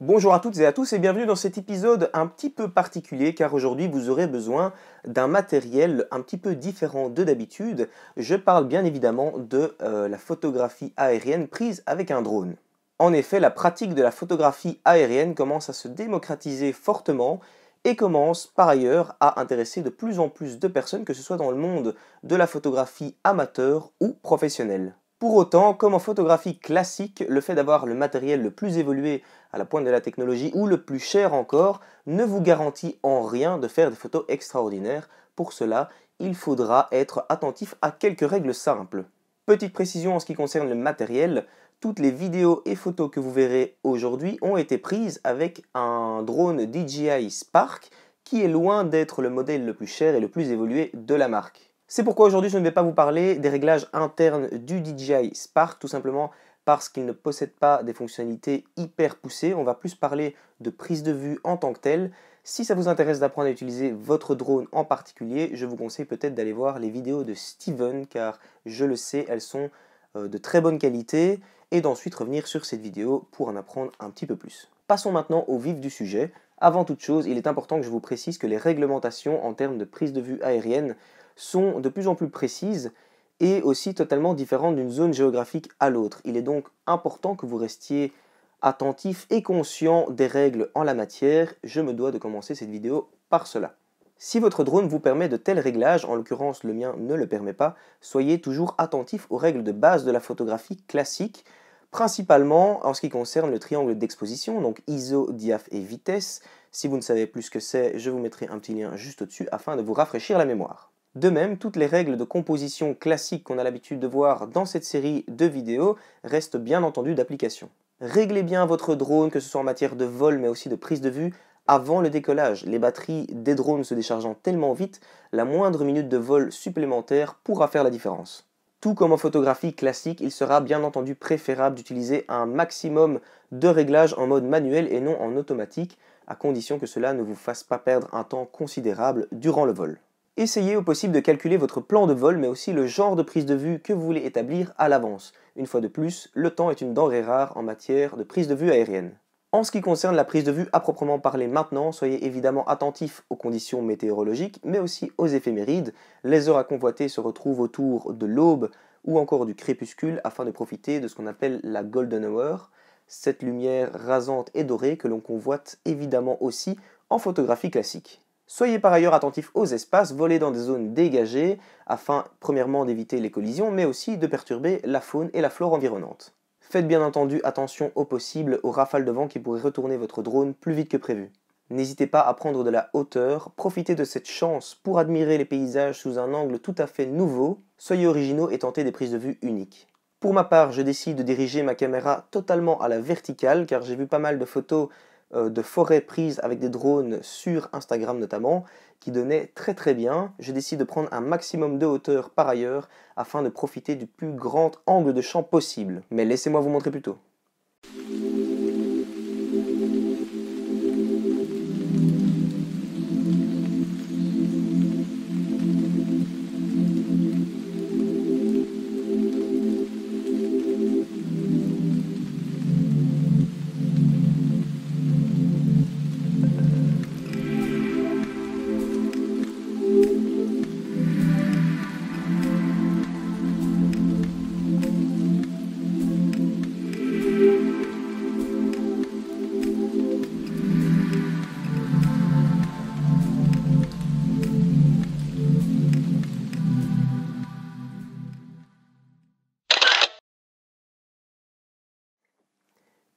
Bonjour à toutes et à tous et bienvenue dans cet épisode un petit peu particulier car aujourd'hui vous aurez besoin d'un matériel un petit peu différent de d'habitude. Je parle bien évidemment de la photographie aérienne prise avec un drone. En effet, la pratique de la photographie aérienne commence à se démocratiser fortement et commence par ailleurs à intéresser de plus en plus de personnes, que ce soit dans le monde de la photographie amateur ou professionnelle. Pour autant, comme en photographie classique, le fait d'avoir le matériel le plus évolué à la pointe de la technologie ou le plus cher encore ne vous garantit en rien de faire des photos extraordinaires. Pour cela, il faudra être attentif à quelques règles simples. Petite précision en ce qui concerne le matériel, toutes les vidéos et photos que vous verrez aujourd'hui ont été prises avec un drone DJI Spark qui est loin d'être le modèle le plus cher et le plus évolué de la marque. C'est pourquoi aujourd'hui je ne vais pas vous parler des réglages internes du DJI Spark, tout simplement parce qu'il ne possède pas des fonctionnalités hyper poussées. On va plus parler de prise de vue en tant que telle. Si ça vous intéresse d'apprendre à utiliser votre drone en particulier, je vous conseille peut-être d'aller voir les vidéos de Steven, car je le sais, elles sont de très bonne qualité, et d'ensuite revenir sur cette vidéo pour en apprendre un petit peu plus. Passons maintenant au vif du sujet. Avant toute chose, il est important que je vous précise que les réglementations en termes de prise de vue aérienne sont de plus en plus précises et aussi totalement différentes d'une zone géographique à l'autre. Il est donc important que vous restiez attentif et conscient des règles en la matière. Je me dois de commencer cette vidéo par cela. Si votre drone vous permet de tels réglages, en l'occurrence le mien ne le permet pas, soyez toujours attentif aux règles de base de la photographie classique, principalement en ce qui concerne le triangle d'exposition, donc ISO, diaph et vitesse. Si vous ne savez plus ce que c'est, je vous mettrai un petit lien juste au-dessus afin de vous rafraîchir la mémoire. De même, toutes les règles de composition classiques qu'on a l'habitude de voir dans cette série de vidéos restent bien entendu d'application. Réglez bien votre drone, que ce soit en matière de vol mais aussi de prise de vue, avant le décollage. Les batteries des drones se déchargeant tellement vite, la moindre minute de vol supplémentaire pourra faire la différence. Tout comme en photographie classique, il sera bien entendu préférable d'utiliser un maximum de réglages en mode manuel et non en automatique, à condition que cela ne vous fasse pas perdre un temps considérable durant le vol. Essayez au possible de calculer votre plan de vol, mais aussi le genre de prise de vue que vous voulez établir à l'avance. Une fois de plus, le temps est une denrée rare en matière de prise de vue aérienne. En ce qui concerne la prise de vue à proprement parler maintenant, soyez évidemment attentifs aux conditions météorologiques, mais aussi aux éphémérides. Les heures à convoiter se retrouvent autour de l'aube ou encore du crépuscule afin de profiter de ce qu'on appelle la golden hour, cette lumière rasante et dorée que l'on convoite évidemment aussi en photographie classique. Soyez par ailleurs attentifs aux espaces, volez dans des zones dégagées afin premièrement d'éviter les collisions, mais aussi de perturber la faune et la flore environnante. Faites bien entendu attention au possible aux rafales de vent qui pourraient retourner votre drone plus vite que prévu. N'hésitez pas à prendre de la hauteur, profitez de cette chance pour admirer les paysages sous un angle tout à fait nouveau, soyez originaux et tentez des prises de vue uniques. Pour ma part, je décide de diriger ma caméra totalement à la verticale car j'ai vu pas mal de photos de forêts prises avec des drones sur Instagram notamment, qui donnaient très bien. Je décide de prendre un maximum de hauteur par ailleurs, afin de profiter du plus grand angle de champ possible. Mais laissez-moi vous montrer plutôt.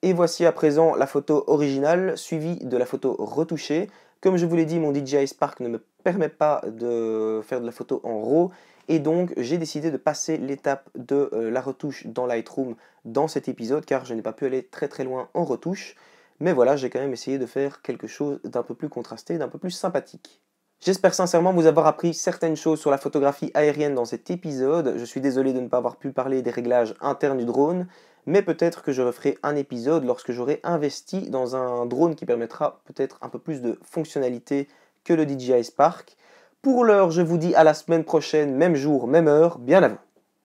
Et voici à présent la photo originale suivie de la photo retouchée. Comme je vous l'ai dit, mon DJI Spark ne me permet pas de faire de la photo en RAW et donc j'ai décidé de passer l'étape de la retouche dans Lightroom dans cet épisode car je n'ai pas pu aller très loin en retouche. Mais voilà, j'ai quand même essayé de faire quelque chose d'un peu plus contrasté, d'un peu plus sympathique. J'espère sincèrement vous avoir appris certaines choses sur la photographie aérienne dans cet épisode. Je suis désolé de ne pas avoir pu parler des réglages internes du drone, mais peut-être que je referai un épisode lorsque j'aurai investi dans un drone qui permettra peut-être un peu plus de fonctionnalité que le DJI Spark. Pour l'heure, je vous dis à la semaine prochaine, même jour, même heure, bien à vous.